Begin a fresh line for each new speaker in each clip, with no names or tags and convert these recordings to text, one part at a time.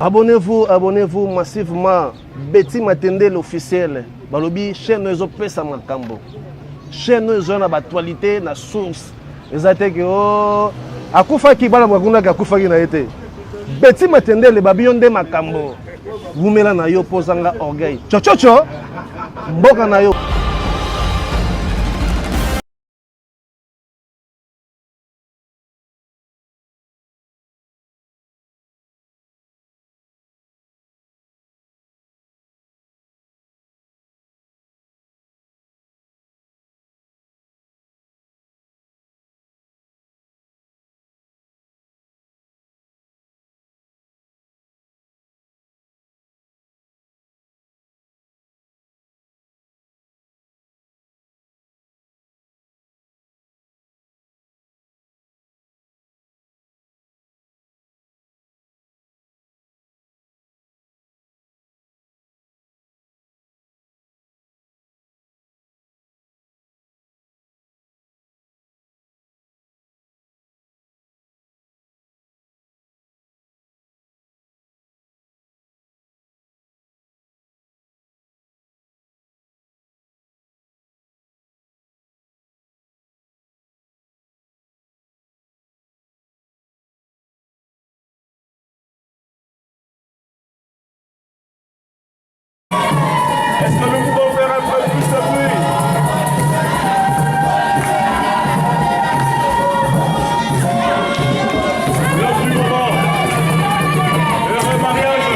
Abonnez-vous massivement. Betty Matende l'officiel. Balobi chaîne nous pesa makambo. Chaîne nous na actualité na source. Ezate que oh akufa ki bala mwakunda ka kufa ki na été. Betty Matende le babionde makambo. Vumela na yo posanga orgueil. Chochocho. Mboka na yo.
Est-ce que nous pouvons faire un peu plus de bruit? L'heure du moment, l'heure mariage.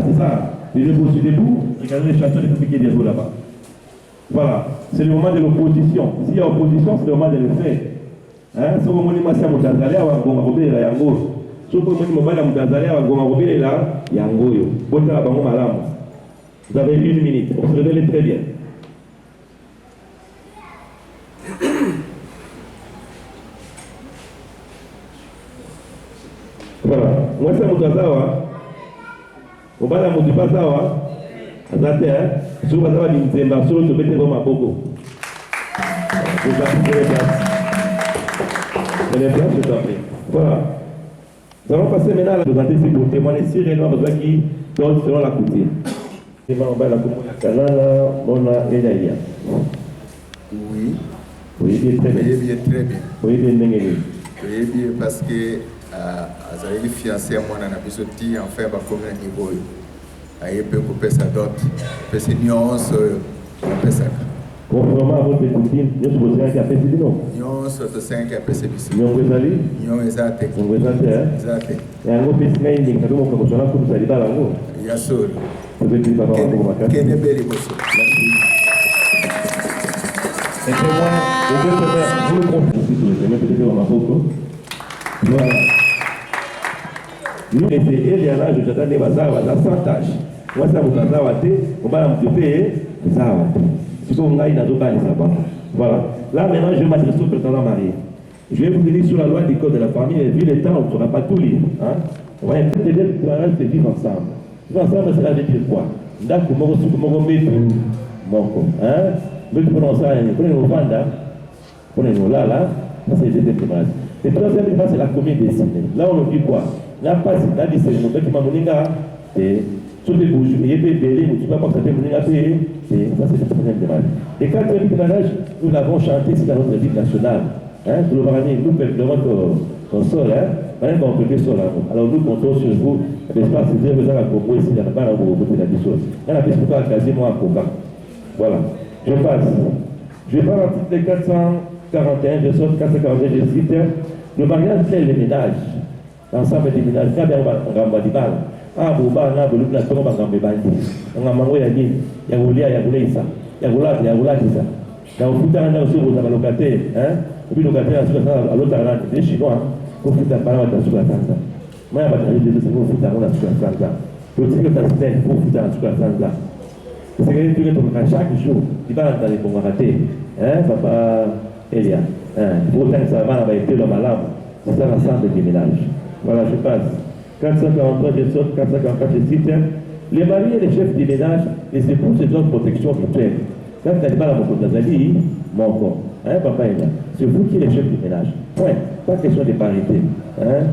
C'est ça. Les debout sur debout, regardez les chansons des piquets des eaux là-bas. Voilà, c'est le moment de l'opposition. S'il y a opposition, c'est le moment de le faire. Hein? Si vous voulez masser à Moutazalea, vous allez robber la yango. Si vous voulez mobile à Moutazalea, vous allez robber la yango. Vous avez 1 minute, observez-les très bien. Voilà, moi c'est Moutazawa. Au bas de la Moutipazawa, Azate, sur Bazawa Dimzemba, sur le Bété Boma Bogo. Vous avez les places. Les places, je t'en prie. Voilà. Nous allons passer maintenant à la présenter pour témoigner si réellement besoin qui donne selon la coutume. C'est ma belle la commune Canana, Mona et Naïa.
Oui.
Oui, bien très bien.
Oui, bien très bien.
Oui, bien bien.
Oui, bien parce que azali fiancé à moi na biso ti en fait ba comme niveau aye peut couper sa dot peut se nuance couper ça
conformément à votre coutume nous sommes besoin qu'il a fait dit non
nuance de 5 à PC biso
nous ngezali
nous exact exact
et un groupe ismaïl ni kado mo ko sona ko sali bala ngo
ya sol
peut être papa ko makaka
kene beli boso
et moi je veux faire vous le confie je vais peut-être au Maroc voilà. Nous, les Eliana, je t'attendais, sans tâche. Moi, ça vous a été, on va me payer, ça va. Si vous avez une autre, voilà. Là, maintenant, je m'adresse au prétendant marié. Je vais vous dire sur la loi du code de la famille, vu le temps, on ne va pas tout lire. Hein? On va essayer de dire que c'est vivre ensemble. Vivre ensemble, cela veut dire quoi? D'accord, mon mais tu prononces ça, prenez vos vandas, prenez vos là, ça c'est le deuxième image. Et troisième image, c'est la commune dessinée. Là, on nous dit quoi? Là, pas si là, c'est le moment qui m'a monné là, et sur les bouches, il y a des bébés, tu vas pas que ça fait monner à payer, et ça c'est le troisième image. Et quatrième image, nous l'avons chanté, c'est dans notre ville nationale. Hein, pour le Barani, nous peuplons ton sol, hein, on peut le sol. Alors nous comptons sur vous, l'espace de vous à Congo ici, dans la barre au côté de la mission. Il y a la question quasiment à Coca. Voilà. Je passe. Je vais parler l'article 441, je sors 441, je cite. Le mariage, c'est le ménage. L'ensemble des ménages, quand on va dire, ah, bon, bah, on a voulu la tombe, on va dire, on a mangé, il y a roulé, il y a roulé ça. Il y a roulé ça. Dans le foot, on a aussi un locataire, hein. Et puis le locataire, à l'autre, les Chinois, pour foutre la parole sur la Tanzanie. Moi, je vais dire que c'est pour foutre la parole sur la Tanzanie. Le tigre de la semaine, pour foutre la sur la Tanzanie. C'est que tu es chaque jour, tu vas dans les bons ratés, hein, papa Elia. Pour autant que ça va, on va être dans ma lame. C'est ça l'ensemble des ménages. Voilà, je passe. 443, je saute, 444, je cite. Les maris et les chefs du ménage, les épouses, c'est une protection mutuelle. Quand tu n'as pas la Mokotazalie, mon corps. Hein, papa Elia. C'est vous qui êtes les chefs du ménage. Point. Pas question de parité. Hein,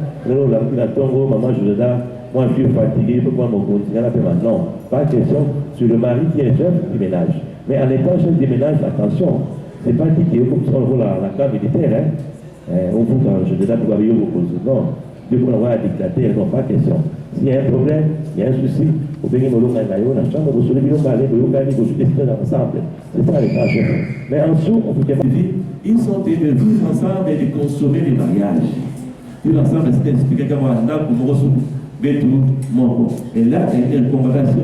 la tongo, maman, je le donne. Moi, je suis fatigué, pourquoi mon continent a fait maintenant? Pas question sur le mari qui est chef du ménage. Mais en étant chef du ménage, attention, c'est pas dit qu'il faut que ce soit la classe militaire, hein. On vous quand je donne pour avoir beaucoup. Non, il faut avoir un dictateur, non, pas question. S'il y a un problème, il y a un souci, vous venez me l'ouvrir dans la chambre, vous soulevez le balai, vous gagnez, vous décidez ensemble. C'est ça les tâches. Mais en dessous, on peut dire, ils sont de vivre ensemble et de consommer les mariages. Vivre ensemble, c'est expliqué comment on a pour nous recevoir. Et là, il y a une recommandation,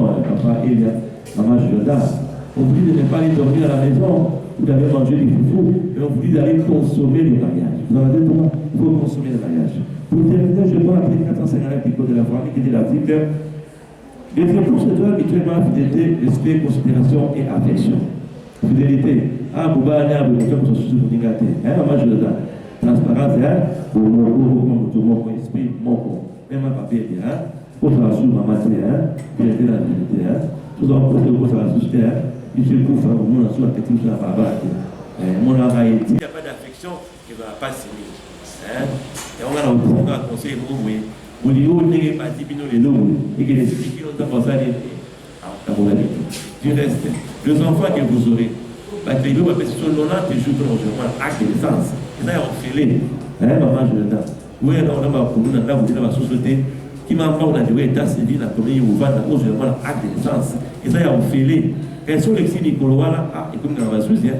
papa Elia, maman Jordan. On vous dit de ne pas aller dormir à la maison, vous avez mangé du foufou, et on vous dit d'aller consommer le mariage. Vous avez dit comment il faut consommer le mariage. Pour terminer, je dois appeler 459 du Code de la famille qui dit l'article. Les époux se doivent habituellement fidélité, respect, considération et affection. Fidélité. Ah, Bouba, Nia, Bouba, comme ça, sous le Ningate. Hein, maman Jordan. Transparence, hein, pour mon esprit, mon corps. Même un papier, hein, pour faire sous ma matière, hein, puis être la vérité, hein, tout en côté pour faire sous terre, il se trouve à mon sous la petite sur la barbare. Mon arrêt, il n'y a pas d'affection, il ne va pas signer. Et on va conseiller, oui, vous dites, vous n'avez pas dit, les noms, et que les filles qui ont pensé à du reste, les enfants que vous aurez, parce que vous avez sur 90 jours de acte de naissance. Et là, on fait les. Maman, je le donne. Oui, on a pour nous, on a vous dire la société qui m'a pas on a dit, état civil, la commune, ou va dans le acte de naissance. Et ça, on fait les. Et sur l'exil Nicolo, ah, et comme on va soucier,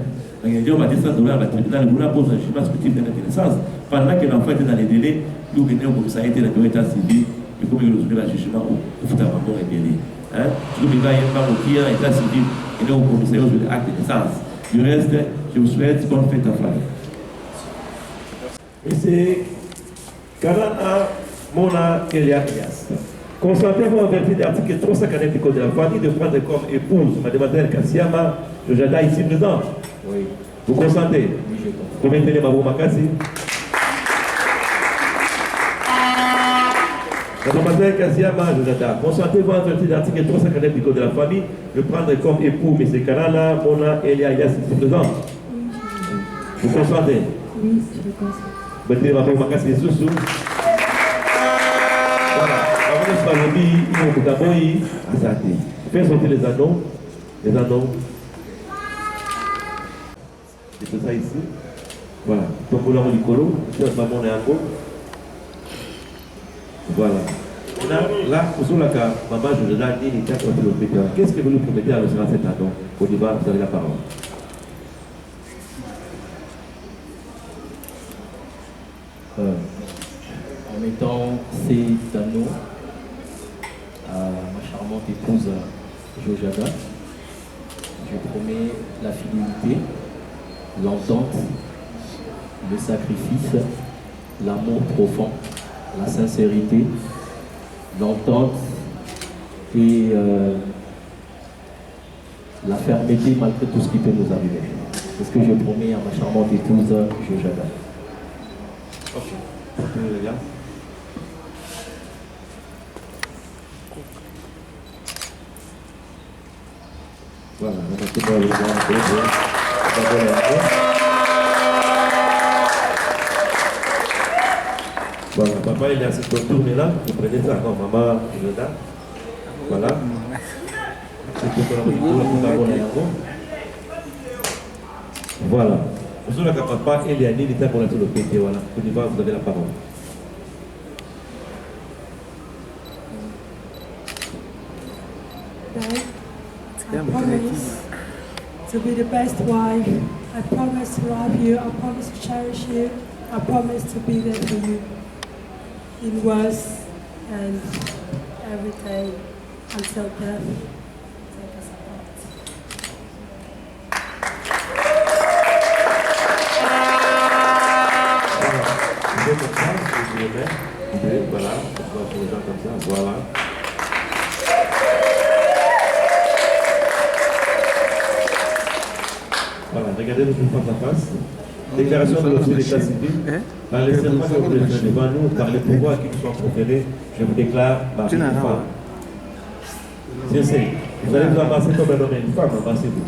on va descendre dans le tribunal, on a posé un schéma spécifique de la naissance. Pendant que l'enfant était dans les délais, nous venons comme ça, était dans l'état civil, et comme il nous a dit, jugement, il faut avoir un délai. Tout le monde va y avoir un état civil, et nous, au commissariat, de l'acte de naissance. Du reste, je vous souhaite bonne fête à famille. Et c'est Karana Mona Elia Elias. Consentez-vous en vertu de l'article 349 du Code de la famille de prendre comme épouse mademoiselle Kassiama Jojada ici présente? Oui. Vous consentez? Oui, je consente. Vous maintenez Mabou Makassi? Mademoiselle Kassiama Jojada, consentez-vous en vertu de l'article 349 du Code de la famille de prendre comme époux M. Karana Mona Elia Elias ici présente? Oui. Vous consentez? Oui, je consente. Betul Bapak makasih susu. Voilà. Avant de se parler, il faut que d'abord Azati. Fais sortir les anneaux. Les anneaux. C'est tout ça ici. Voilà. Donc on a du colo. Maman est en haut. Voilà. Là, pour la cas, maman, je vous donne une étape au kilométre. Qu'est-ce que vous nous promettez à l'océan cet anneau? Au débat, vous avez la parole.
En mettant ces anneaux à ma charmante épouse Jojada, je promets la fidélité, l'entente, le sacrifice, l'amour profond, la sincérité, l'entente et la fermeté malgré tout ce qui peut nous arriver. C'est ce que je promets à ma charmante épouse, Jojada.
Ok. Ok, les gars. Voilà, on va tout le monde. Voilà, papa il est assez contourné là, vous prenez ça encore, maman, Yoda. Voilà. C'est tout pour la voilà. Vous avez papa et les années d'état pour la tout le pété, voilà. Vous avez la parole.
I promise to be the best wife. I promise to love you. I promise to cherish you. I promise to be there for you in words and every day until death take us apart.
Vous êtes comme ça, vous le mettez. Voilà, pour les gens comme ça, voilà. Voilà, regardez-nous face à face. Déclaration de l'officier d'état civil. Par les serments que vous avez fait devant nous, par les pouvoirs qui nous sont conférés, je vous déclare ma vie de femme. C'est vous allez vous amasser comme un homme et une femme, amassez-vous.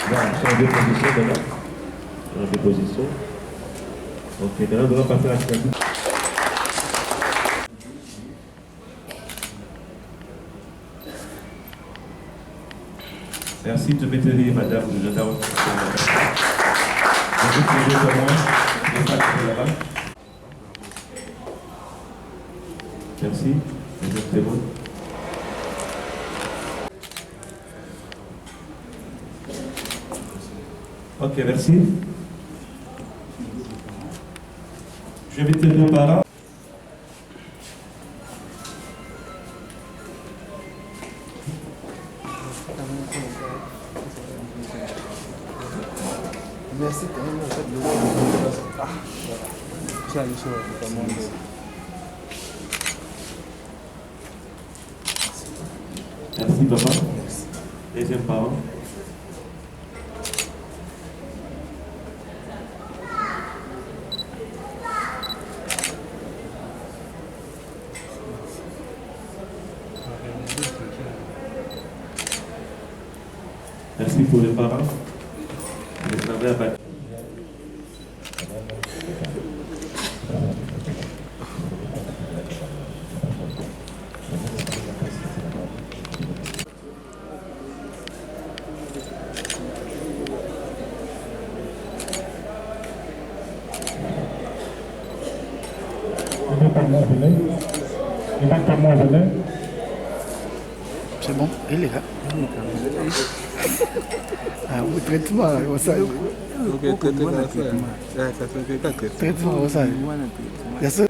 Voilà, changer de position maintenant. Changer de position. Ok, maintenant nous allons passer à la signature. Merci de mettre madame de Jada. Merci. C'est bon. Ok, merci. Je vais te dire parents.
Merci quand même en fait de
Merci papa. Deuxième parent. Merci pour les parents. Je vais à battre.
C'est bon, il est là. Ah oui, traitement, ça. Traitement, ça. Bien sûr.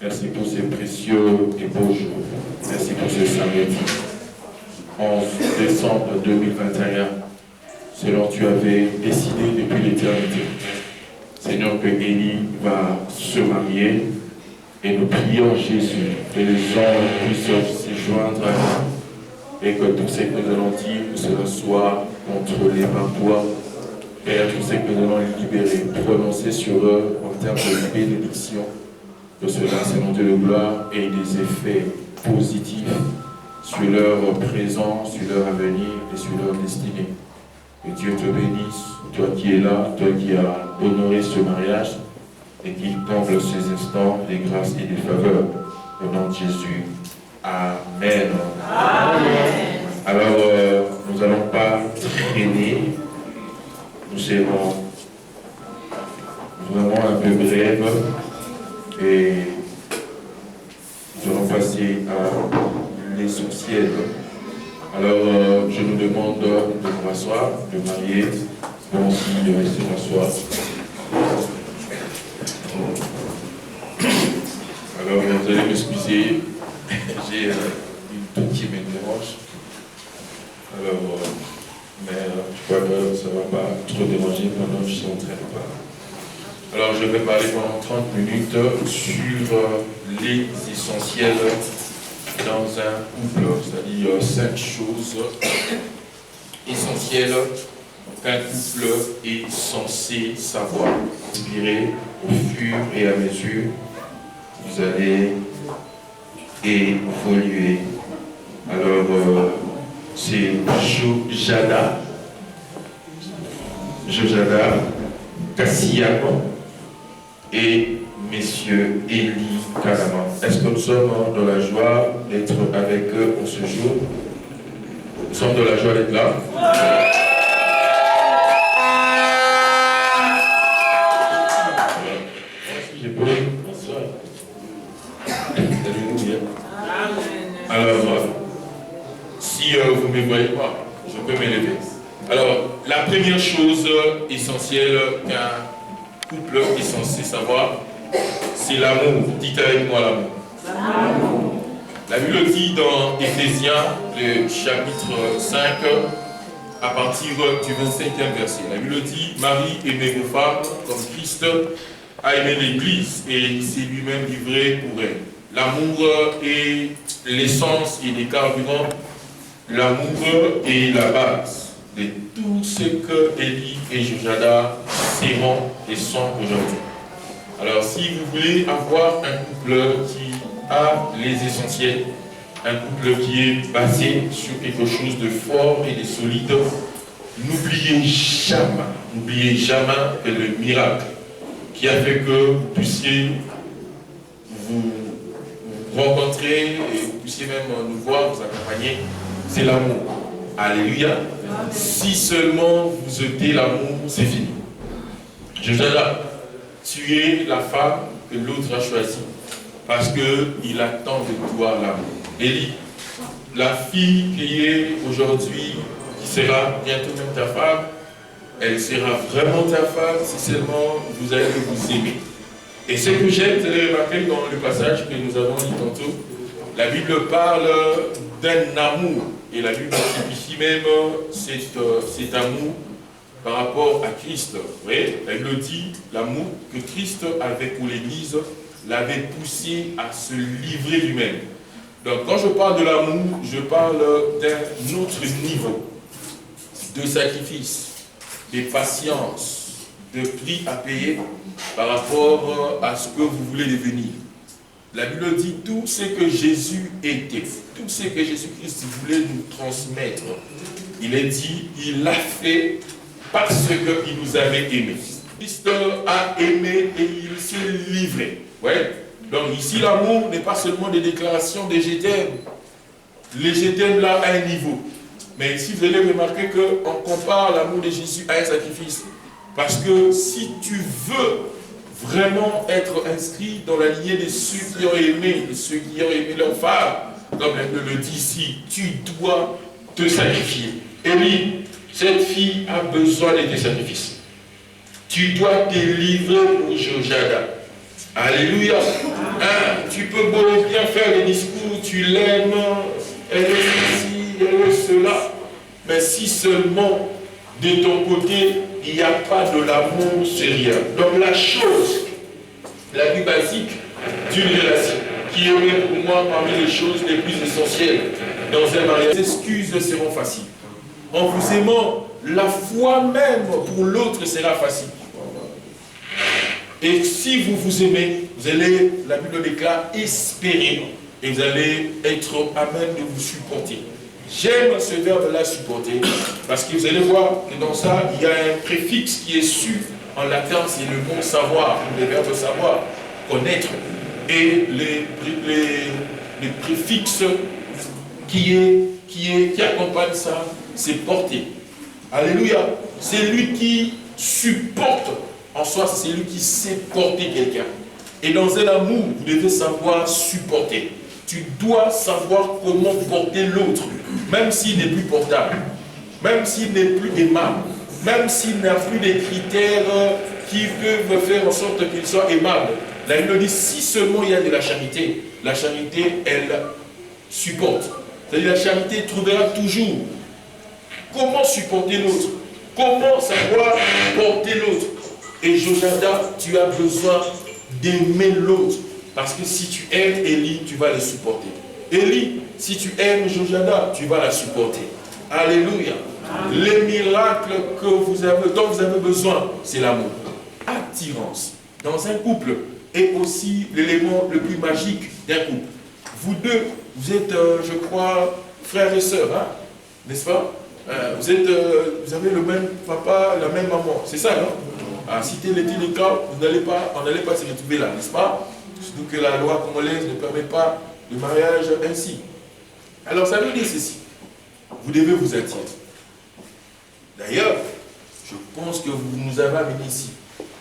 Merci pour ces précieux et beaux jours. Merci pour ce samedi 11 décembre 2021, selon tu avais décidé depuis l'éternité. Seigneur, que Élie va se marier et nous prions Jésus, que les gens puissent se joindre à nous et que tout ce que nous allons dire, cela soit contrôlé par toi. Père, tout ce que nous allons libérer, prononcer sur eux en termes de bénédiction, que cela, Seigneur Dieu de gloire, ait des effets positifs sur leur présent, sur leur avenir et sur leur destinée. Que Dieu te bénisse, toi qui es là, toi qui as honoré ce mariage et qui comble ces instants des grâces et des faveurs. Au nom de Jésus. Amen. Amen. Alors, nous n'allons pas traîner. Nous serons vraiment un peu brèves et nous allons passer à l'essentiel. Alors, je nous demande de nous rasseoir, de marier, bon aussi de rester m'asseoir. Alors, vous allez m'excuser, j'ai une toute qui me dérange. Alors, mais je crois que ça ne va pas trop déranger pendant que je suis en train de parler. Alors, je vais parler pendant 30 minutes sur les essentiels dans un couple, c'est-à-dire 5 choses essentielles qu'un couple est censé savoir. Inspirer au fur et à mesure, vous allez évoluer. Alors, c'est Jojada, Kassiano et Messieurs Élie Kalaman. Est-ce que nous sommes dans la joie d'être avec eux en ce jour? Nous sommes dans la joie d'être là. J'ai peur. Alors, si vous ne me voyez pas, je peux m'élever. Alors, la première chose essentielle qu'un couple est censé savoir, c'est l'amour. Dites avec moi l'amour. La Bible dit dans Éphésiens, le chapitre 5, à partir du 25e verset. La Bible dit, Marie, aimez vos femmes comme Christ a aimé l'Église et s'est lui-même livré pour elle. L'amour est l'essence et les carburants. L'amour est la base de tout ce que Élie et Jojada seront et sont aujourd'hui. Alors, si vous voulez avoir un couple qui a les essentiels, un couple qui est basé sur quelque chose de fort et de solide, n'oubliez jamais que le miracle qui a fait que vous puissiez vous rencontrer et vous puissiez même nous voir, vous accompagner, c'est l'amour. Alléluia. Si seulement vous ôtez l'amour, c'est fini. Jojada, tu es la femme que l'autre a choisie parce qu'il attend de toi l'amour. Élie, la fille qui est aujourd'hui, qui sera bientôt même ta femme, elle sera vraiment ta femme si seulement vous allez vous aimer. Et ce que j'aime, vous allez remarquer dans le passage que nous avons lu tantôt, la Bible parle d'un amour. Et la Bible simplifie même cet amour par rapport à Christ. Vous voyez, la Bible dit l'amour que Christ avait pour l'Église l'avait poussé à se livrer lui-même. Donc quand je parle de l'amour, je parle d'un autre niveau de sacrifice, de patience, de prix à payer par rapport à ce que vous voulez devenir. La Bible dit tout ce que Jésus était, tout ce que Jésus-Christ voulait nous transmettre. Il est dit, il l'a fait parce qu'il nous avait aimés. Christ a aimé et il s'est livré. Ouais. Donc ici, l'amour n'est pas seulement des déclarations de je t'aime. Les je t'aime là à un niveau. Mais ici, vous allez remarquer qu'on compare l'amour de Jésus à un sacrifice. Parce que si tu veux vraiment être inscrit dans la lignée de ceux qui ont aimé, de ceux qui ont aimé leur femme, comme elle le dit ici, tu dois te sacrifier. Élie, cette fille a besoin de tes sacrifices. Tu dois te livrer pour Jojada. Alléluia. tu peux beau bien faire des discours, tu l'aimes, elle est ceci, elle est cela, mais si seulement de ton côté, il n'y a pas de l'amour, c'est rien. Donc la chose la plus basique d'une relation, qui est même pour moi parmi les choses les plus essentielles dans un mariage, les excuses seront faciles. En vous aimant, la foi même pour l'autre sera facile. Et si vous vous aimez, vous allez, la Bible déclare, espérer. Et vous allez être à même de vous supporter. J'aime ce verbe-là, supporter, parce que vous allez voir que dans ça, il y a un préfixe qui est su en latin, c'est le mot savoir, le verbe savoir, connaître. Et les préfixes qui accompagnent ça, c'est porter. Alléluia. C'est lui qui supporte. En soi, c'est lui qui sait porter quelqu'un. Et dans un amour, vous devez savoir supporter. Tu dois savoir comment porter l'autre, même s'il n'est plus portable, même s'il n'est plus aimable, même s'il n'a plus des critères qui peuvent faire en sorte qu'il soit aimable. La Bible dit, si seulement il y a de la charité, elle supporte. C'est-à-dire la charité trouvera toujours comment supporter l'autre, comment savoir porter l'autre. Et Jojada, tu as besoin d'aimer l'autre. Parce que si tu aimes Élie, tu vas le supporter. Élie, si tu aimes Jojada, tu vas la supporter. Alléluia. Les miracles dont vous avez besoin, c'est l'amour. Attirance. Dans un couple, est aussi l'élément le plus magique d'un couple. Vous deux, vous êtes, je crois, frères et sœurs, hein? N'est-ce pas? Vous avez le même papa, la même maman. C'est ça, non? Si tel était le cas, on n'allait pas se retrouver là, n'est-ce pas? Surtout que la loi congolaise ne permet pas le mariage ainsi. Alors ça veut dire ceci. Vous devez vous attirer. D'ailleurs, je pense que vous nous avez amenés ici.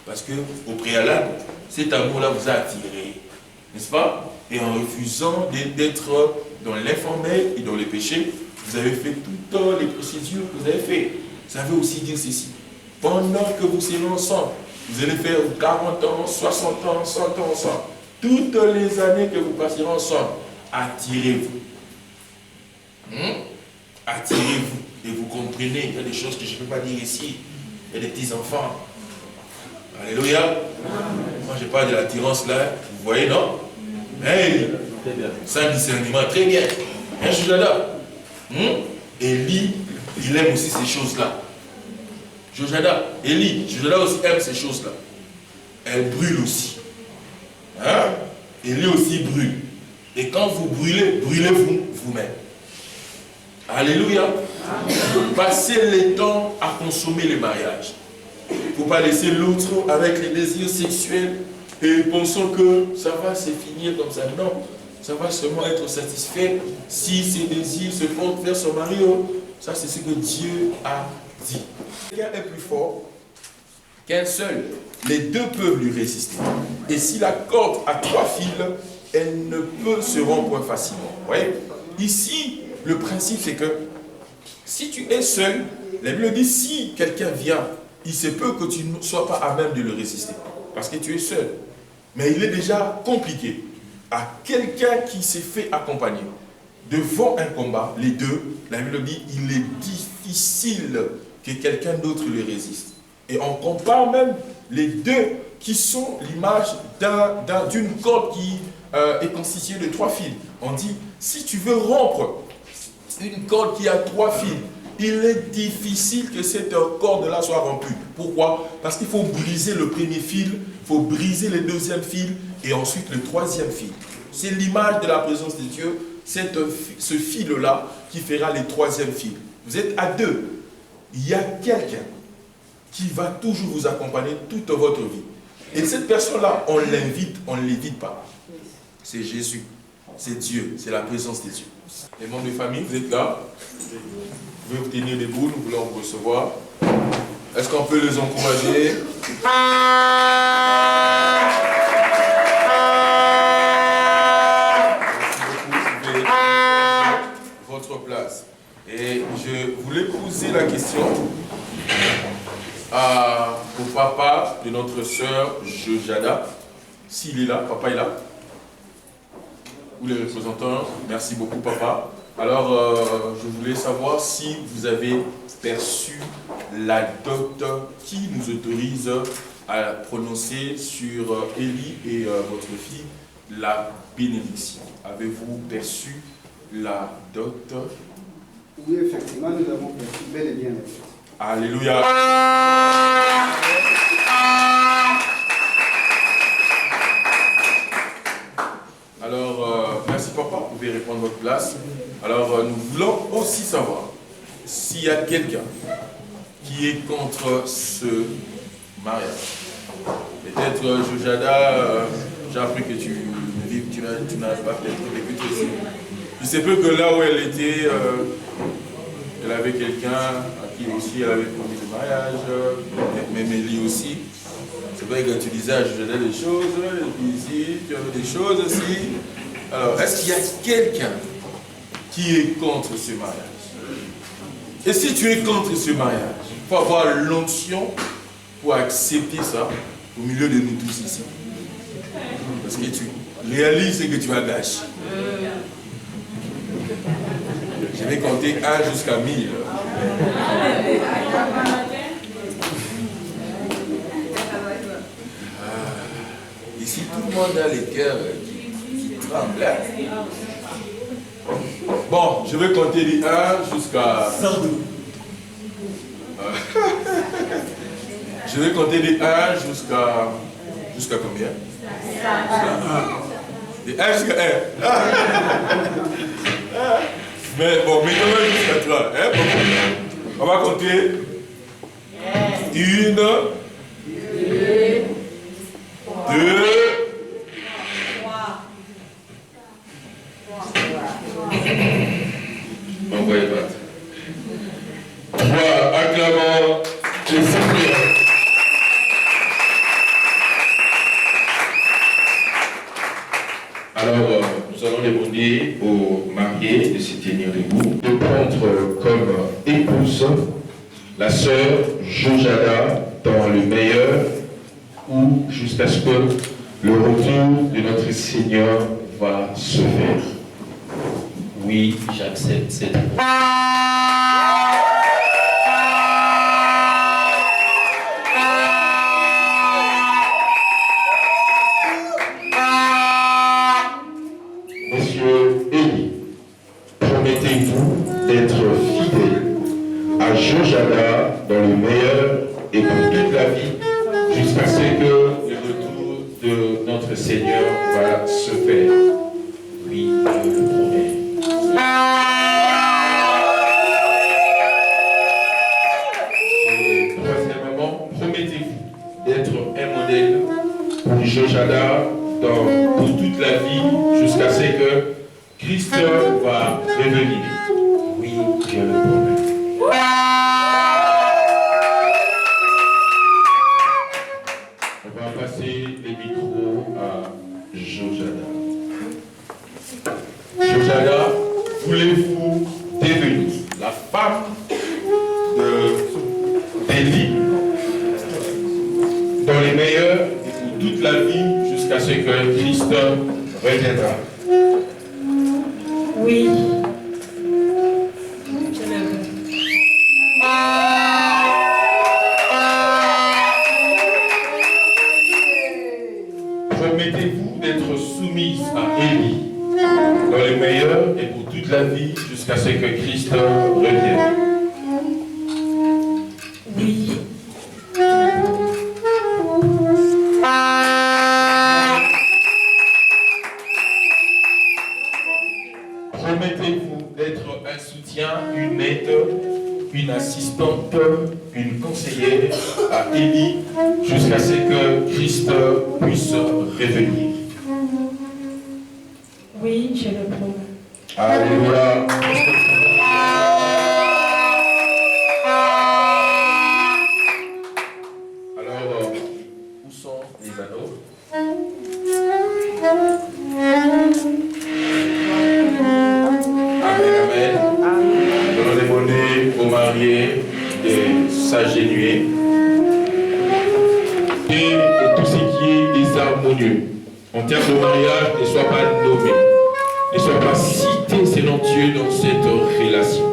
Parce qu'au préalable, cet amour-là vous a attiré. N'est-ce pas? Et en refusant d'être dans l'informel et dans les péchés, vous avez fait toutes les procédures que vous avez faites. Ça veut aussi dire ceci. Pendant que vous serez ensemble, vous allez faire 40 ans, 60 ans, 100 ans ensemble. Toutes les années que vous passerez ensemble, attirez-vous. Attirez-vous. Et vous comprenez, il y a des choses que je ne peux pas dire ici. Il y a des petits-enfants. Alléluia. Moi, je parle de l'attirance là. Vous voyez, non? Hey, sans discernement, très bien. Un Jojada. Élie, il aime aussi ces choses-là. Jojada aussi aime ces choses-là. Elle brûle aussi. Hein? Élie aussi brûle. Et quand vous brûlez, brûlez-vous vous-même. Alléluia. Passez le temps à consommer le mariage. Il ne faut pas laisser l'autre avec les désirs sexuels et pensant que ça va se finir comme ça. Non, ça va seulement être satisfait si ses désirs se portent vers son mari. Ça, c'est ce que Dieu a dit. Quelqu'un est plus fort qu'un seul. Les deux peuvent lui résister. Et si la corde a 3 fils, elle ne peut se rompre facilement. Vous voyez? Ici, le principe, c'est que si tu es seul, la Bible dit, si quelqu'un vient, il se peut que tu ne sois pas à même de le résister. Parce que tu es seul. Mais il est déjà compliqué. À quelqu'un qui s'est fait accompagner devant un combat, les deux, la Bible dit, il est difficile que quelqu'un d'autre le résiste. Et on compare même les deux qui sont l'image d'une corde qui est constituée de 3 fils. On dit, si tu veux rompre une corde qui a 3 fils, il est difficile que cette corde-là soit rompue. Pourquoi? Parce qu'il faut briser le premier fil, il faut briser le deuxième fil et ensuite le 3e fil. C'est l'image de la présence de Dieu, ce fil-là qui fera le 3e fil. Vous êtes à 2. Il y a quelqu'un qui va toujours vous accompagner toute votre vie. Et cette personne-là, on l'invite, on ne l'évite pas. C'est Jésus, c'est Dieu, c'est la présence de Dieu. Les membres de famille, vous êtes là. Vous pouvez vous tenir debout, nous voulons vous recevoir. Est-ce qu'on peut les encourager? Votre place. Et je voulais poser la question au papa de notre sœur Jojada. S'il est là, papa est là. ou les représentants. Merci beaucoup, papa. Alors, je voulais savoir si vous avez perçu la dot qui nous autorise à prononcer sur Élie et votre fille la bénédiction. Avez-vous perçu la dot?
Oui, effectivement, nous avons perçu bel et bien.
Alléluia. Alors, merci papa, vous pouvez répondre à votre place. Alors, nous voulons aussi savoir s'il y a quelqu'un qui est contre ce mariage. Peut-être, Jojada, j'ai appris que tu n'as pas peut-être vécu tout ça. Il se peut que là où elle était, elle avait quelqu'un à qui aussi elle avait promis le mariage, même Élie aussi. C'est vrai que tu disais à Jojada des choses, et puis ici, tu avais des choses aussi. Alors, est-ce qu'il y a quelqu'un qui est contre ce mariage? Et si tu es contre ce mariage, il faut avoir l'onction pour accepter ça au milieu de nous tous ici. Parce que tu réalises que tu as gâché. Je vais compter 1 jusqu'à 1000. Ici, tout le monde a les cœurs qui tremblent. Bon, je vais compter de 1 jusqu'à 112. Je vais compter de 1 jusqu'à combien? De 1 jusqu'à 1. Mais bon, mais quand même jusqu'à 3. Hein? On va compter. 1, 2, 3. On va y battre. 3. Acclamons le Seigneur. Alors, nous allons demander aux mariés de se tenir debout, de prendre comme épouse la sœur Jojada dans le meilleur ou jusqu'à ce que le retour de notre Seigneur va se faire.
Oui, j'accepte cette offre.
Monsieur Élie, promettez-vous d'être fidèle à Jojada dans le meilleur et pour toute la vie jusqu'à ce que le retour de notre Seigneur va se faire?
Oui, je le promets.
Et troisièmement, promettez-vous d'être un modèle pour Jojada pour toute la vie jusqu'à ce que Christ va revenir?
Oui, je le promets.
On va passer les micros à Jojada. Jojada, voulez-vous devenir la femme d'Élie dans les meilleurs et pour toute la vie jusqu'à ce que Christ reviendra?
Oui. Je le veux.
Promettez-vous d'être soumise à Élie dans les meilleurs et pour toute la vie jusqu'à ce que Christ revienne?
Oui.
Promettez-vous d'être un soutien, une aide, une assistante, une conseillère à Élie jusqu'à ce que Christ puisse revenir?
Oui, je le promets.
Alléluia. Alors, où sont les anneaux? Amen, amen. Nous allons demander aux mariés de s'agenouiller et tout ce qui est désharmonieux en termes de mariage ne soit pas nommé. ne soient pas cités, Seigneur Dieu, dans cette relation.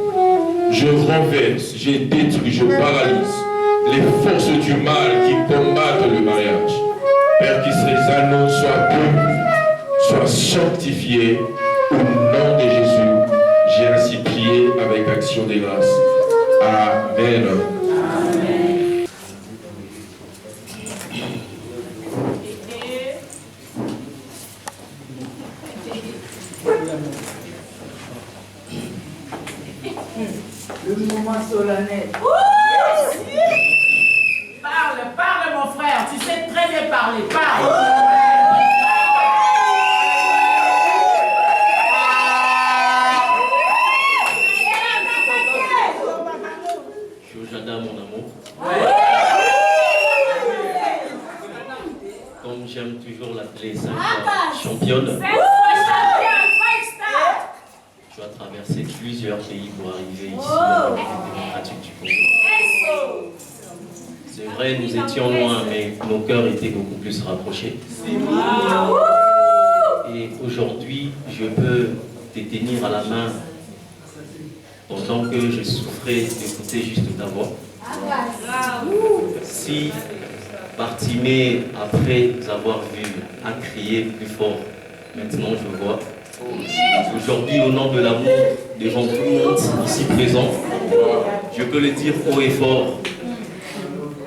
Je renverse, je détruis, je paralyse les forces du mal qui combattent le mariage. Père, que ces anneaux soient bénis, soient sanctifiés au nom de Jésus. J'ai ainsi prié avec action de grâce. Amen.
Le moment solennel. Parle mon frère, tu sais très bien parler, parle.
Jojada, mon amour. Comme j'aime toujours l'appeler, championne. Tu as traversé plusieurs pays pour arriver ici à la République démocratique du Congo. C'est vrai, nous étions loin, mais nos cœurs étaient beaucoup plus rapprochés. Et aujourd'hui, je peux te tenir à la main pendant que je souffrais d'écouter juste ta voix. Si Bartimée, après avoir vu, a crié plus fort, maintenant je vois. Aujourd'hui, au nom de l'amour, devant tout le monde ici présent, je peux le dire haut et fort,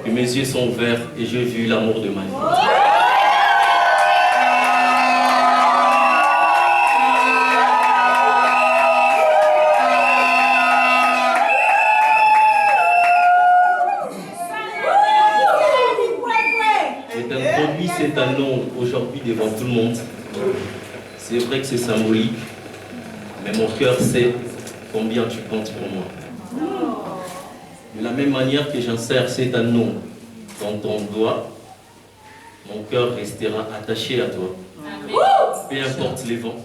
que mes yeux sont ouverts et j'ai vu l'amour de ma vie. J'ai introduit cet anneau aujourd'hui devant tout le monde. C'est vrai que c'est symbolique, mais mon cœur sait combien tu comptes pour moi. De la même manière que j'insère cet anneau dans ton doigt, mon cœur restera attaché à toi. Peu importe les vents,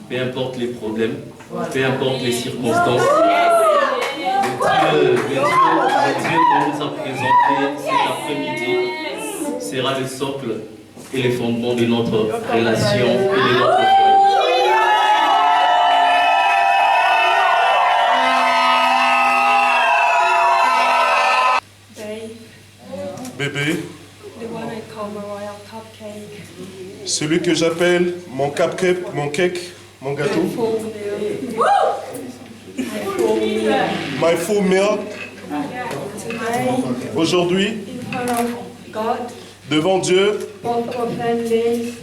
peu importe les problèmes, peu importe les circonstances. Le Dieu qu'on nous a présenté cet après-midi sera le socle et les fondements de notre relation et de notre foi.
Bébé,
The one I call my royal cupcake.
celui que j'appelle mon cupcake, mon cake, mon gâteau, my full meal,
Today,
aujourd'hui,
in front of God,
devant Dieu,
both our families,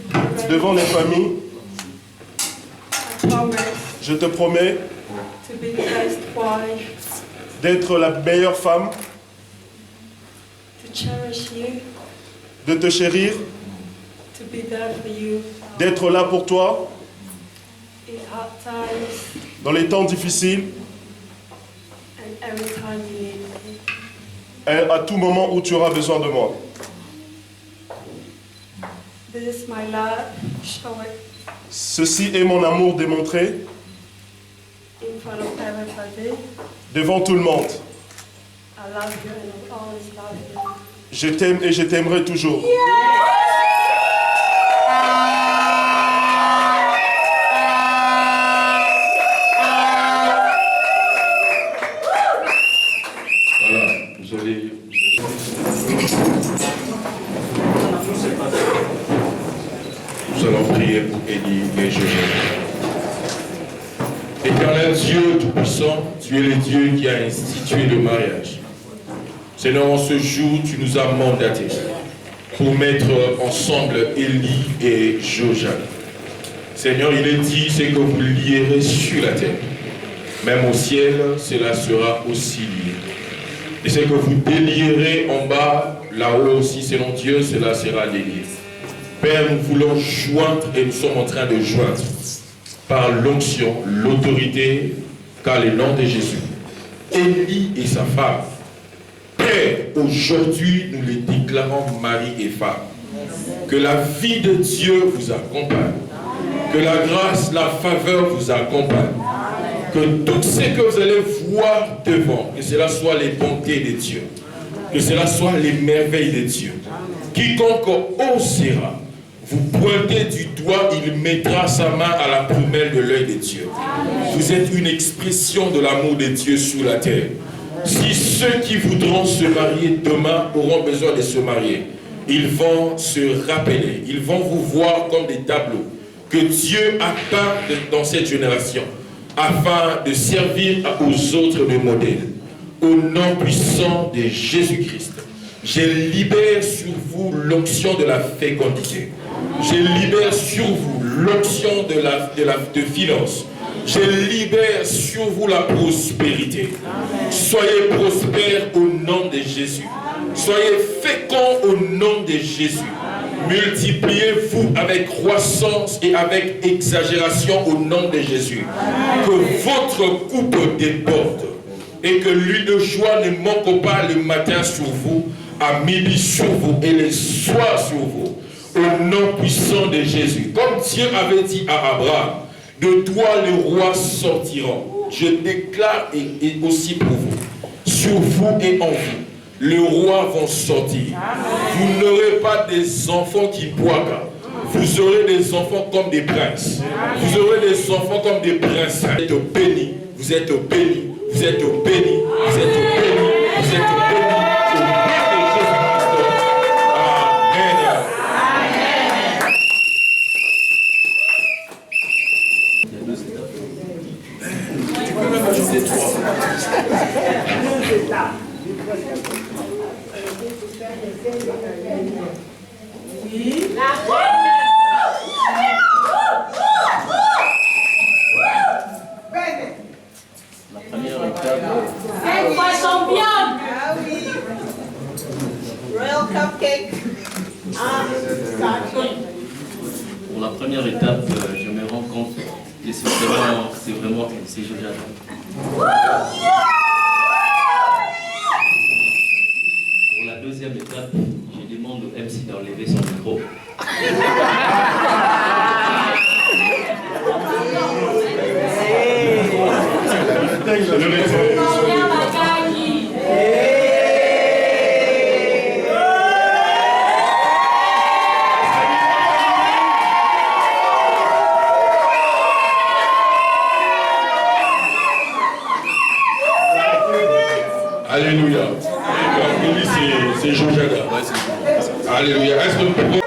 devant les familles,
I promise
je te promets
to be the best wife,
d'être la meilleure femme,
to cherish you,
de te chérir,
to be there for you
d'être là pour toi
in hard times
dans les temps difficiles,
and every time you need me.
et à tout moment où tu auras besoin de moi.
This is my love, show it
Ceci est mon amour démontré
in front of everybody.
devant tout le monde.
I love you and I will always love you.
Je t'aime et je t'aimerai toujours.
Voilà, vous allez... Nous allons prier pour Élie et Joël. Éternel Dieu Tout-Puissant, tu es le Dieu qui a institué le mariage. Seigneur, en ce jour, tu nous as mandatés pour mettre ensemble Élie et Joël. Seigneur, il est dit, c'est que vous lierez sur la terre. Même au ciel, cela sera aussi lié. Et c'est que vous délierez en bas, là-haut aussi, selon Dieu, cela sera délié. Père, nous voulons joindre et nous sommes en train de joindre par l'onction, l'autorité, car le nom de Jésus, Élie et sa femme. Père, aujourd'hui, nous les déclarons mari et femme. Que la vie de Dieu vous accompagne. Que la grâce, la faveur vous accompagne. Que tout ce que vous allez voir devant, que cela soit les bontés de Dieu. Que cela soit les merveilles de Dieu. Quiconque osera vous pointez du doigt, il mettra sa main à la prunelle de l'œil de Dieu. Vous êtes une expression de l'amour de Dieu sur la terre. Si ceux qui voudront se marier demain auront besoin de se marier, ils vont se rappeler, ils vont vous voir comme des tableaux que Dieu a peints dans cette génération afin de servir aux autres de modèle. Au nom puissant de Jésus-Christ, je libère sur vous l'onction de la fécondité. Je libère sur vous l'onction de finance. Je libère sur vous la prospérité. Soyez prospères au nom de Jésus. Soyez féconds au nom de Jésus. Multipliez-vous avec croissance et avec exagération au nom de Jésus. Que votre coupe déborde et que l'huile de joie ne manque pas le matin sur vous, à midi sur vous et le soir sur vous. Au nom puissant de Jésus. Comme Dieu avait dit à Abraham, de toi les rois sortiront. Je déclare et aussi pour vous, sur vous et en vous, les rois vont sortir. Vous n'aurez pas des enfants qui boivent. Vous aurez des enfants comme des princes. Vous aurez des enfants comme des princes. Vous êtes bénis. Vous êtes bénis. Vous êtes bénis. Vous êtes bénis. Vous êtes bénis. Au nom de Jésus-Christ.
Cette fois championne.
Ah oui. Royal Cupcake.
Pour la première étape, je me rends compte que c'est vraiment c'est Jojo. Pour la deuxième étape, je demande au MC d'enlever son micro.
Alléluia. C'est Jean-Jacques. Alléluia. Est-ce que nous pouvons...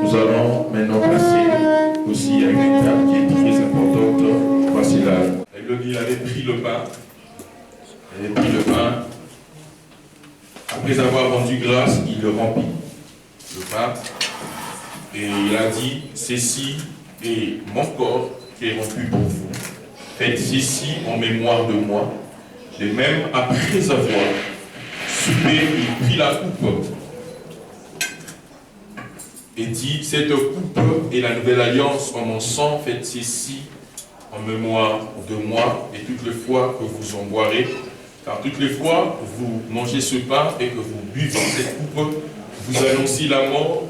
Nous allons maintenant passer aussi à une étape qui est très importante. Voici la il avait pris le pain. Il avait pris le pain. Après avoir rendu grâce, il le remplit, le pain. Et il a dit, ceci est mon corps qui est rompu pour vous. Faites ceci en mémoire de moi. Et même après avoir soupé, il prit la coupe et dit, cette coupe est la nouvelle alliance en mon sang. Faites ceci en mémoire de moi. Et toutes les fois que vous en boirez, car toutes les fois que vous mangez ce pain et que vous buvez cette coupe, vous annoncez la mort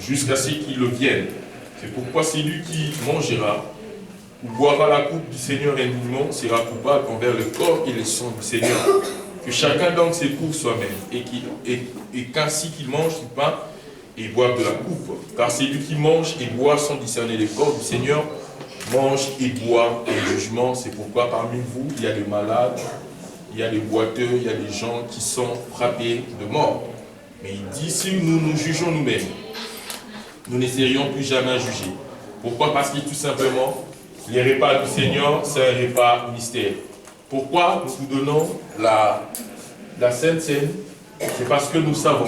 jusqu'à ce qu'il vienne. C'est pourquoi celui qui mangera ou boira la coupe du Seigneur indûment sera coupable envers le corps et le sang du Seigneur. Que chacun donc s'éprouve soi-même et qu'ainsi qu'il mange du pain et boive de la coupe. Car celui qui mange et boit sans discerner le corps du Seigneur mange et boit au jugement. C'est pourquoi parmi vous, il y a des malades, il y a des boiteux, il y a des gens qui sont frappés de mort. Mais il dit, si nous nous jugeons nous-mêmes, nous ne serions plus jamais jugés. Pourquoi? Parce que tout simplement, les repas du Seigneur, c'est un repas mystère. Pourquoi nous vous donnons la Sainte Seine? C'est parce que nous savons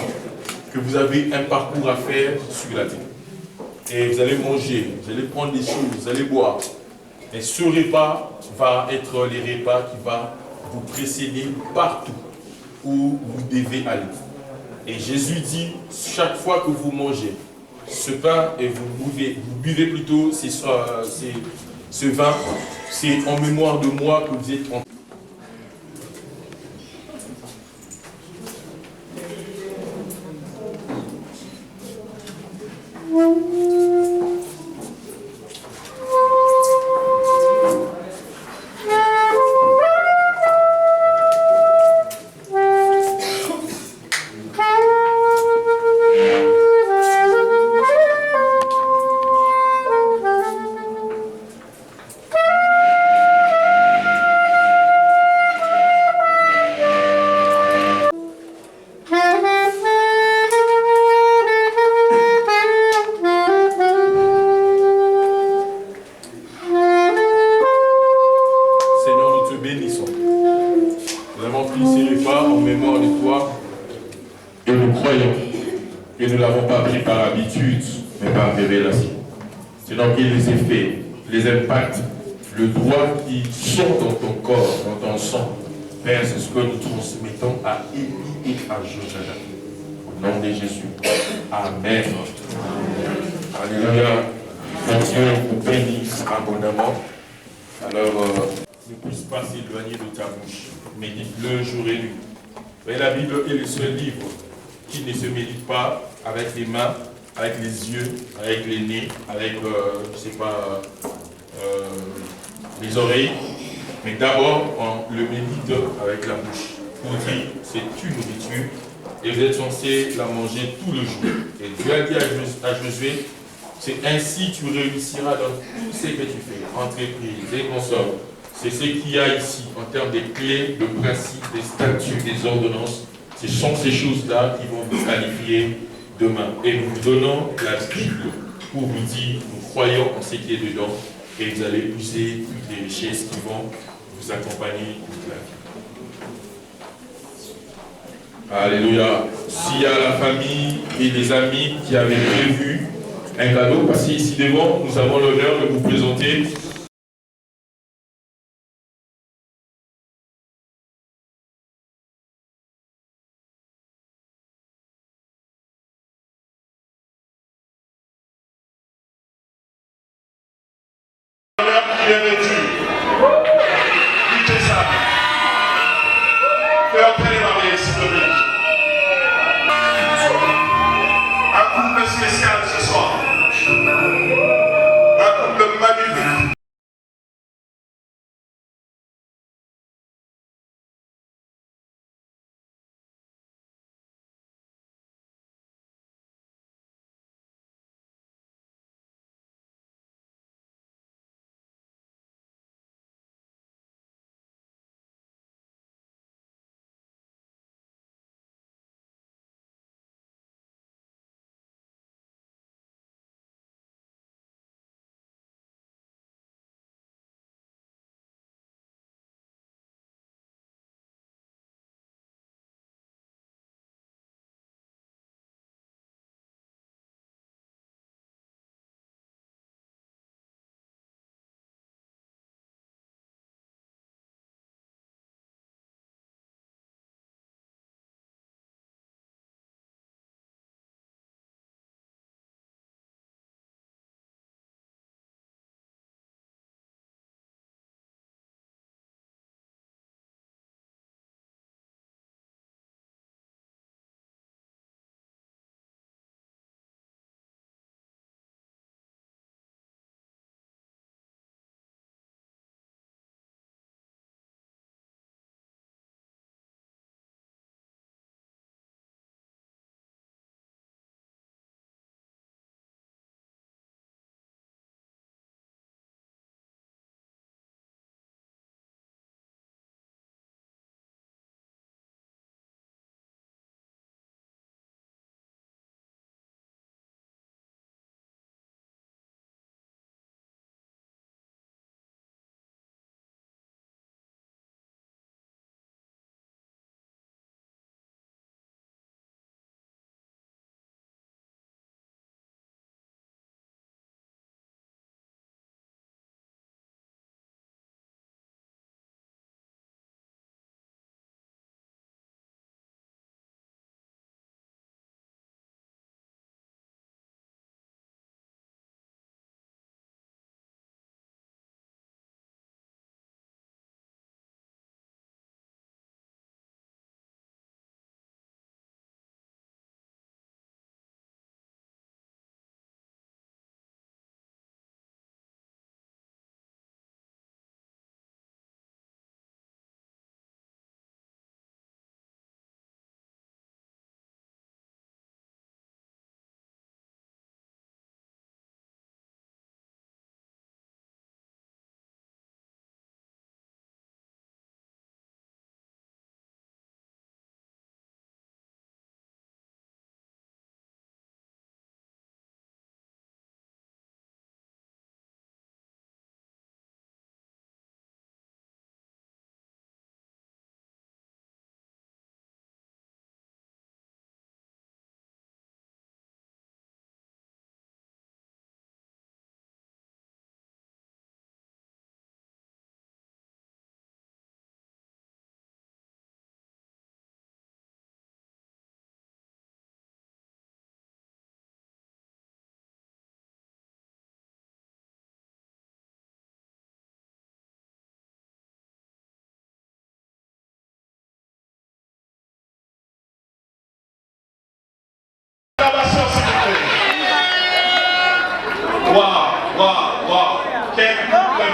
que vous avez un parcours à faire sur la terre. Et vous allez manger, vous allez prendre des choses, vous allez boire. Et ce repas va être les repas qui va vous précéder partout où vous devez aller. Et Jésus dit, chaque fois que vous mangez ce pain et vous buvez plutôt ce vin, c'est en mémoire de moi que vous êtes en les impacts, le droit qui sont dans ton corps, dans ton sang. Père, c'est ce que nous transmettons à Élie et à Jojada. Au nom de Jésus. Amen. Alléluia. Que Dieu vous bénisse abondamment. Alors, ne puisse pas s'éloigner de ta bouche. Médite-le jour et nuit. Mais la Bible est le seul livre qui ne se médite pas avec les mains, avec les yeux, avec les nez, avec, je sais pas, les oreilles, mais d'abord on le médite avec la bouche. Pour dire, c'est une nourriture et vous êtes censé la manger tout le jour. Et Dieu a dit à Josué, c'est ainsi tu réussiras dans tout ce que tu fais, entreprise et consorts. C'est ce qu'il y a ici en termes de clés, de principes, des statuts, des ordonnances. Ce sont ces choses-là qui vont vous qualifier demain. Et nous vous donnons la Bible pour vous dire, nous croyons en ce qui est dedans et vous allez user toutes les richesses qui vont vous accompagner toute la vie. Alléluia. S'il y a la famille et les amis qui avaient prévu un cadeau, passez ici devant, nous avons l'honneur de vous présenter
un couple spécial ce soir. Un couple magnifique.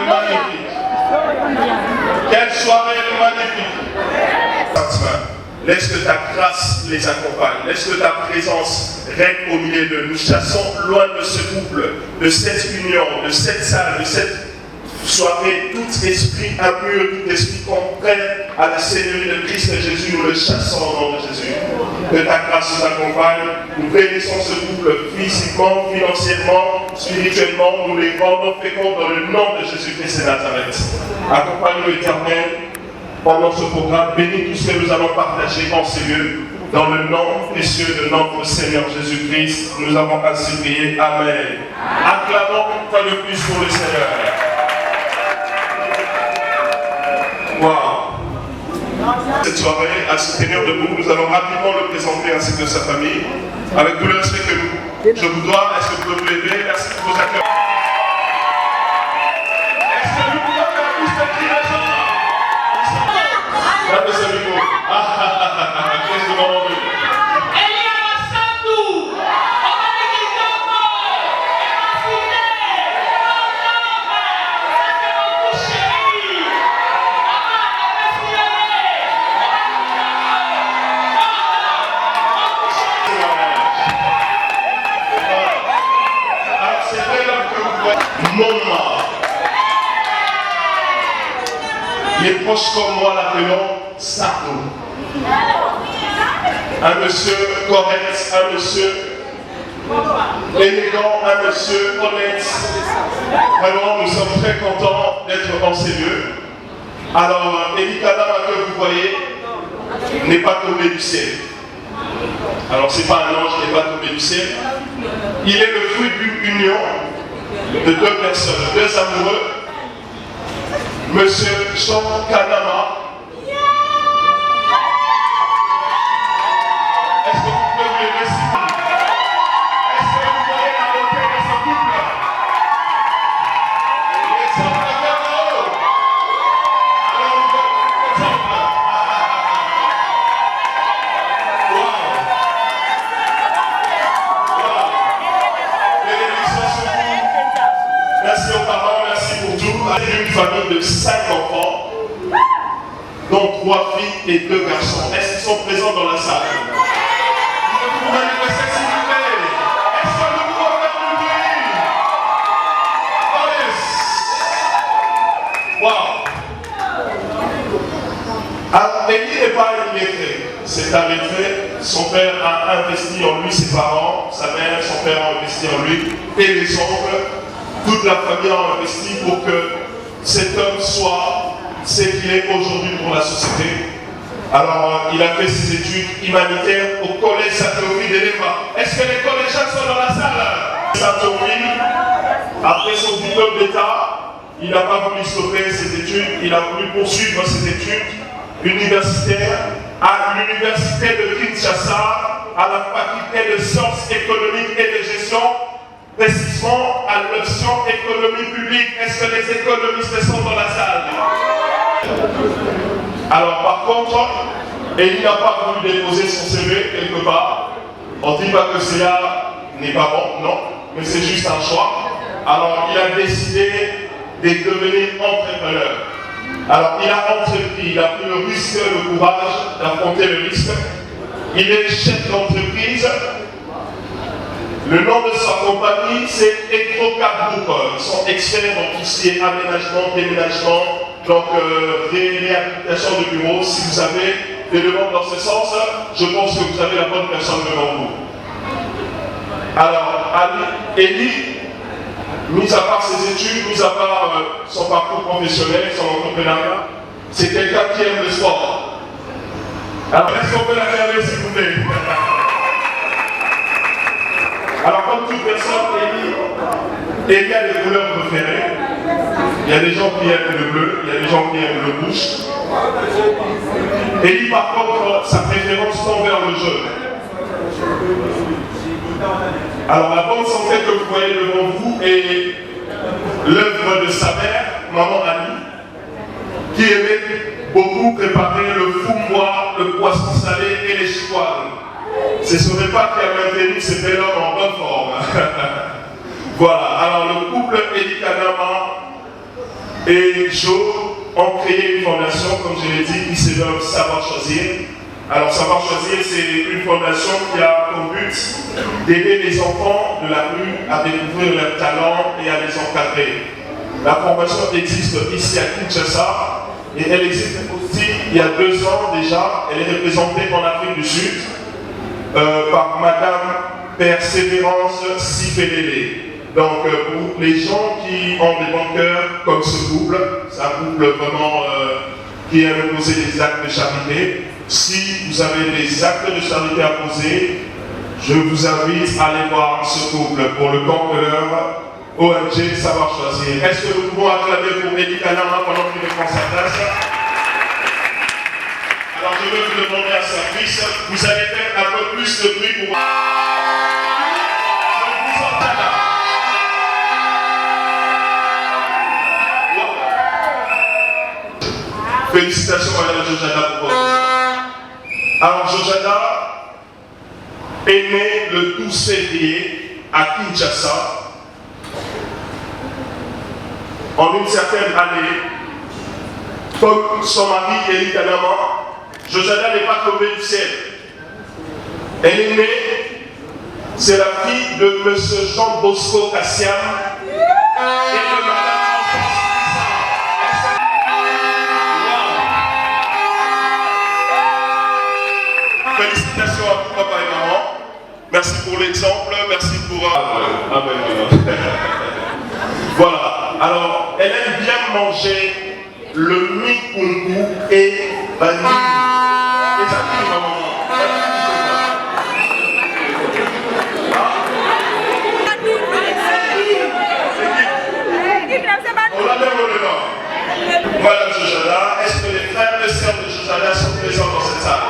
magnifique. Quelle soirée magnifique. Laisse que ta grâce les accompagne. Laisse que ta présence règne au milieu de nous. Chassons loin de ce couple, de cette union, de cette salle, de cette soirée, tout esprit impur, tout esprit contraire à la Seigneurie de Christ et Jésus, nous le chassons au nom de Jésus. Que ta grâce nous accompagne. Nous bénissons ce couple physiquement, financièrement, spirituellement. Nous les rendons féconds dans le nom de Jésus-Christ et Nazareth. Accompagne-nous, Éternel, pendant ce programme. Bénis tout ce que nous allons partager en ces lieux. Dans le nom précieux de notre Seigneur Jésus-Christ, nous avons ainsi prié. Amen. Acclamons une fois de plus pour le Seigneur. Wow. Cette soirée, à se tenir debout, nous allons rapidement le présenter ainsi que sa famille. Avec tout le respect que je vous dois, est-ce que vous pouvez vous lever? Merci pour vos accueils. Est-ce que vous pouvez faire plus de cris les gens? Regardez ce micro. Qu'est-ce que vous avez vu? Les proches comme moi l'appelons Sato. Un monsieur correct, un monsieur élégant, un monsieur honnête. Vraiment, nous sommes très contents d'être dans ces lieux. Alors, Eli Kadama que vous voyez n'est pas tombé du ciel. Alors, c'est pas un ange qui n'est pas tombé du ciel. Il est le fruit d'une union de deux personnes, deux amoureux. Monsieur Jean Kadama. Est-ce que vous pouvez vous lever s'il vous plaît? Est-ce que vous voyez la beauté de ce couple? Les hommes de Kadao. Alors vous êtes ensemble. Wow. Bénédiction sur vous. Merci aux parents, merci pour tout. Une famille de 5 enfants, dont 3 filles et 2 garçons. Est-ce qu'ils sont présents dans la salle? Vous manifestez s'il vous plaît. Est-ce que nous pouvons faire du bruit? Oh yes! Wow! Alors, Eli n'est pas illettré. C'est un lettré. Son père a investi en lui, ses parents, sa mère, son père a investi en lui, et les oncles. Toute la famille a investi pour que cet homme soit ce qu'il est aujourd'hui pour la société. Alors, il a fait ses études humanitaires au collège Saint-Théophile d'Eleva. Est-ce que les collégiens sont dans la salle? Saint-Théophile, après son diplôme d'État, il n'a pas voulu stopper ses études, il a voulu poursuivre ses études universitaires à l'université de Kinshasa, à la faculté de sciences économiques et de gestion, précisément à l'option économie publique. Est-ce que les économistes sont dans la salle? Alors par contre, il n'a pas voulu déposer son CV quelque part. On ne dit pas que cela n'est pas bon, non, mais c'est juste un choix. Alors il a décidé de devenir entrepreneur. Alors il a entrepris, il a pris le risque, le courage d'affronter le risque. Il est chef d'entreprise. Le nom de sa compagnie, c'est Electrocap Group. Ils sont experts dans tout ce qui est aménagement, déménagement, donc réhabilitation de bureaux. Si vous avez des demandes dans ce sens, je pense que vous avez la bonne personne devant vous. Alors, Eli, mis à part ses études, mis à part son parcours professionnel, son entrepreneuriat, c'est quelqu'un qui aime le sport. Alors, est-ce qu'on peut l'acclamer, s'il vous plaît? Alors, comme toute personne, Eli a des couleurs préférées. Il y a des gens qui aiment le bleu, il y a des gens qui aiment le rouge. Eli, par contre, sa préférence tend vers le jaune. Alors, la bonne santé que vous voyez devant vous est l'œuvre de sa mère, maman Annie, qui aimait beaucoup préparer le foumoir, le poisson salé et les chicoines. C'est ce repas qui a maintenu ces bel hommes en bonne forme. Voilà, alors le couple Eli Kadama et Joe ont créé une fondation, comme je l'ai dit, qui se nomme Savoir Choisir. Alors Savoir Choisir, c'est une fondation qui a comme but d'aider les enfants de la rue à découvrir leurs talents et à les encadrer. La formation existe ici à Kinshasa et elle existe aussi il y a 2 ans déjà. Elle est représentée en Afrique du Sud par Madame Persévérance Sifélélé. Donc pour les gens qui ont des bons cœurs comme ce couple, c'est un couple vraiment qui aime poser des actes de charité. Si vous avez des actes de charité à poser, je vous invite à aller voir ce couple pour le compte de leur ONG Savoir Choisir. Est-ce que nous pouvons acclamer pour Eddie Kanama pendant qu'il prend sa place? Alors je veux vous demander à service, vous allez faire un peu plus de bruit pour... Félicitations Madame Jojada pour votre choix. Alors Jojada est née le 12 février à Kinshasa. En une certaine année, comme son mari Elie Kanama, Jojada n'est pas tombée du ciel. Elle est née, c'est la fille de M. Jean Bosco Cassiam et de Mme Félicitations à vous, papa et maman. Merci pour l'exemple, merci pour... Voilà. Alors, elle aime bien manger le mikungu et banini. Les amis, maman. On l'a même au devant. Madame Jojada, est-ce que les frères et sœurs de Jojada sont présents dans cette salle?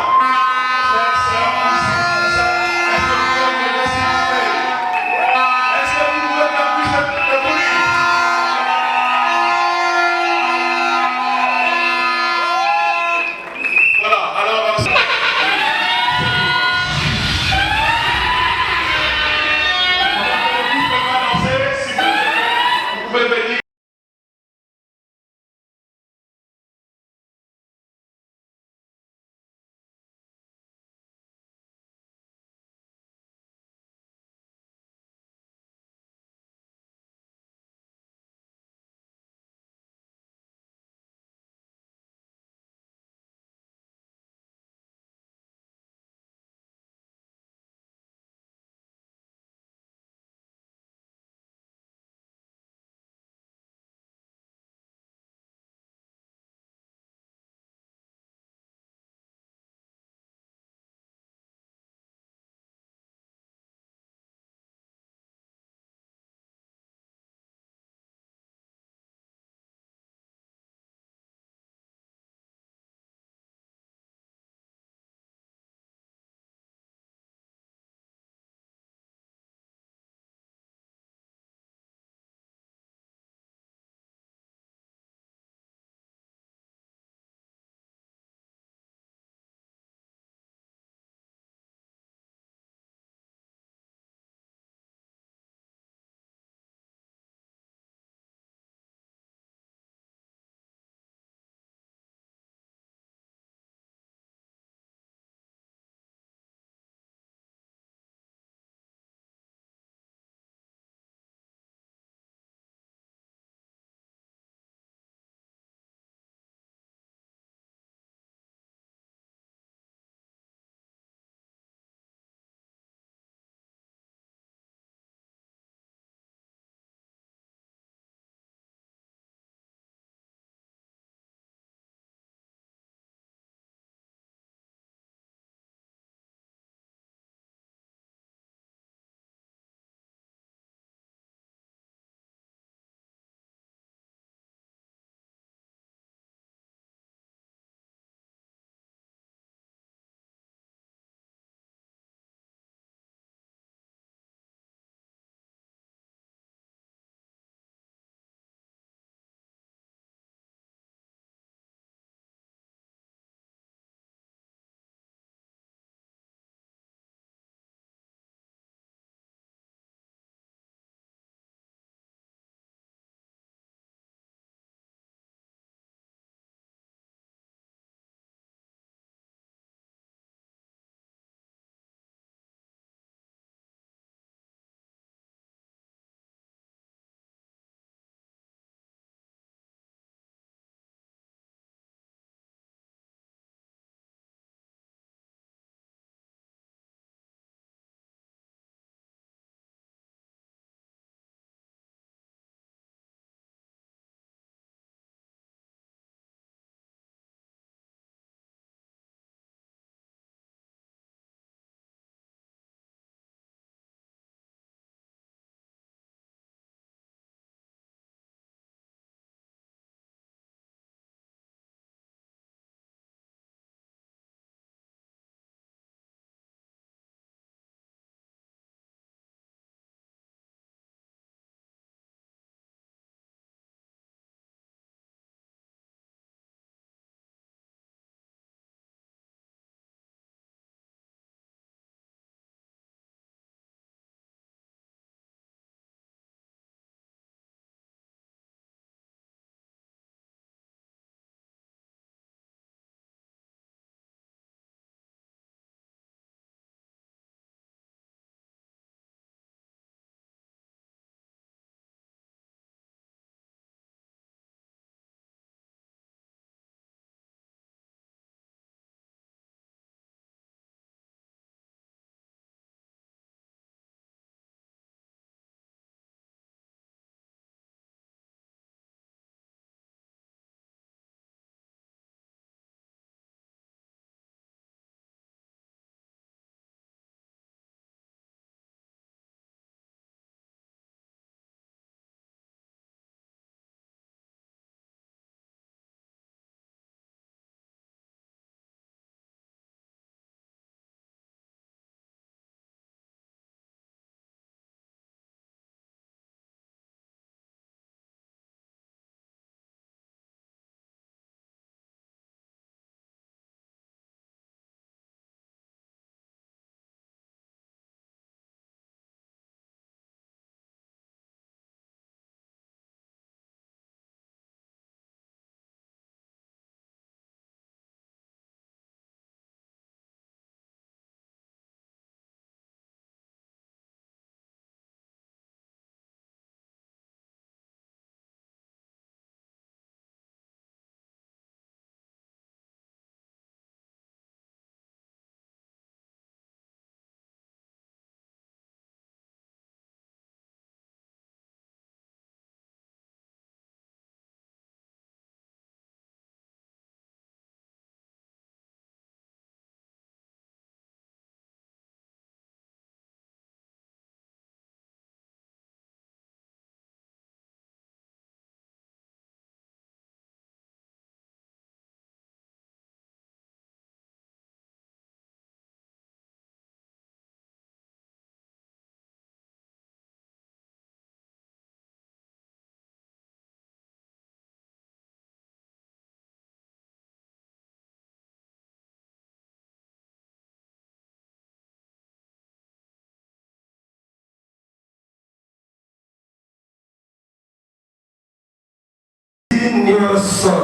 nyonso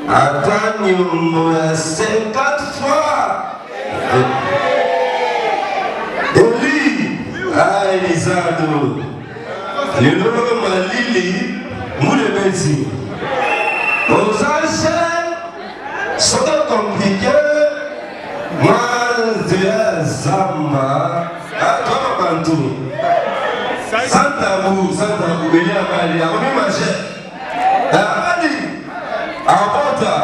ata nyongo ya 50 fois Eli Aelizado lelo malili mulebezi osache soto compliqué Mwanzia Zama Atoma Bantu Santabu Belia Mali Akomi Maché Abadi Abota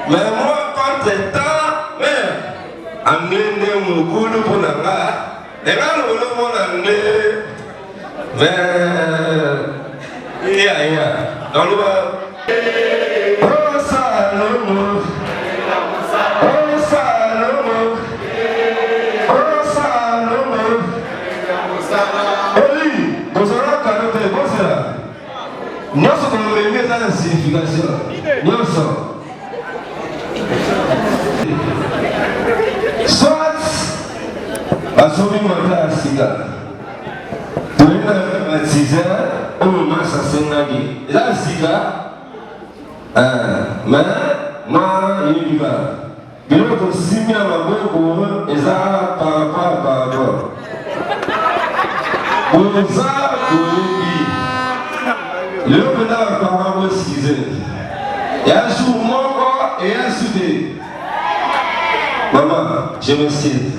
Mais moi contre-temps Mais Anglais Moukoulou Pounanga Et là nous voulons anglais Vers Iya Dans le bas Oh Salomo Nyonso komememi eza na signification nyonso soit basomi mata ya sika toyena batize oyo masa asengaki eza ya sika mais ma yebika biloko tosimi ya maboko eza par rapport oza koyebi lelo mpenza bapara bosize ya jour moko eya sude mama je me cite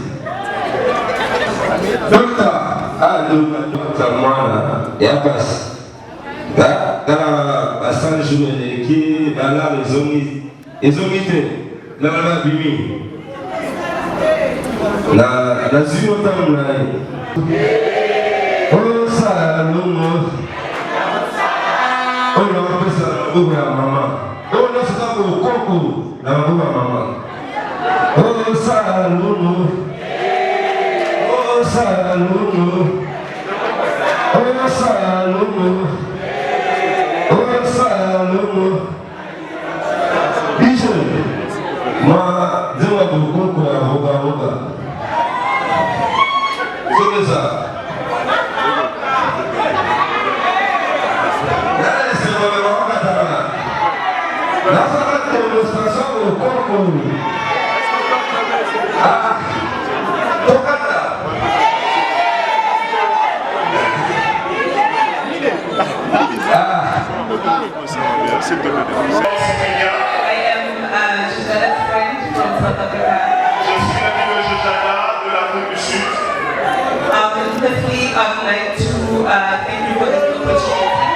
dokta mwana ya pasi tala basan jour eleki balare ezongi te nanga babimi nazwi otambola ye osalongo oyo nakopesa maboko ya mama oyo nasoza kokoko na maboko ya mama osalongo biso ma zenga kokoko ya bokaboka sokesa nasala demonstration kokoko tokata
I am Josada's friend from South Africa.
Je suis l'ami de Josada de l'Afrique du Sud.
Firstly, I would like to thank you for this opportunity.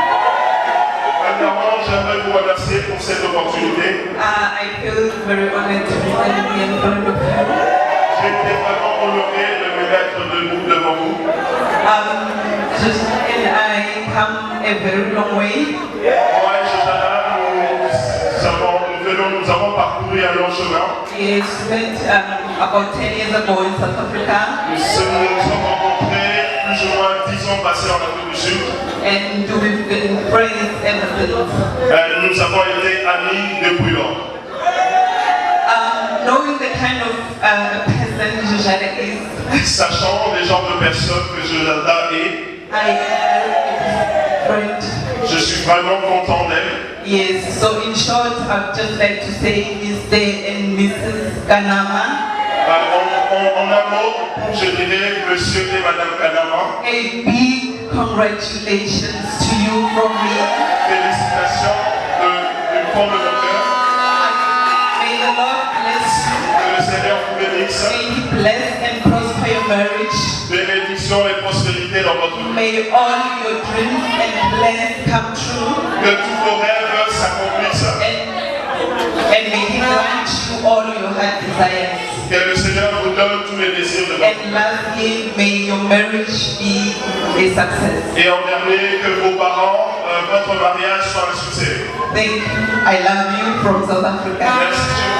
Premièrement, j'aimerais vous remercier pour cette opportunité.
I feel very honored to be standing in front of you.
J'ai été vraiment honoré de me mettre debout devant vous.
Josada and I come a very long way.
Moi et Josada, nous avons parcouru un long chemin.
We spent about 10 years ago in South Africa.
Nous nous sommes rencontrés plus ou moins 10 ans passés en Afrique du Sud.
And we've been friends ever since.
Nous avons été amis depuis lors.
Knowing the kind of person Josada is,
sachant les genres de personnes que Josada est,
I am friend.
Je suis vraiment content d'elle.
Yes, so in short, I'd just like to say Mr. and Mrs. Kanama.
En un mot, je dirais Monsieur et Madame Kanama.
A big congratulations to you from me.
Félicitations du fond de mon cœur.
May the Lord bless you.
Que le Seigneur vous bénisse.
May He bless and prosper your marriage.
Bénédiction et prospérité dans votre vie.
May all your dreams and plans come true.
Que tous vos rêves s'accomplissent.
And may He grant you all your heart desires.
Que le Seigneur vous donne tous les désirs de votre vie.
And lastly, may your marriage be a success.
Et en dernier, que vos parents, votre mariage soit un succès.
Thank you. I love you from South Africa.
Merci.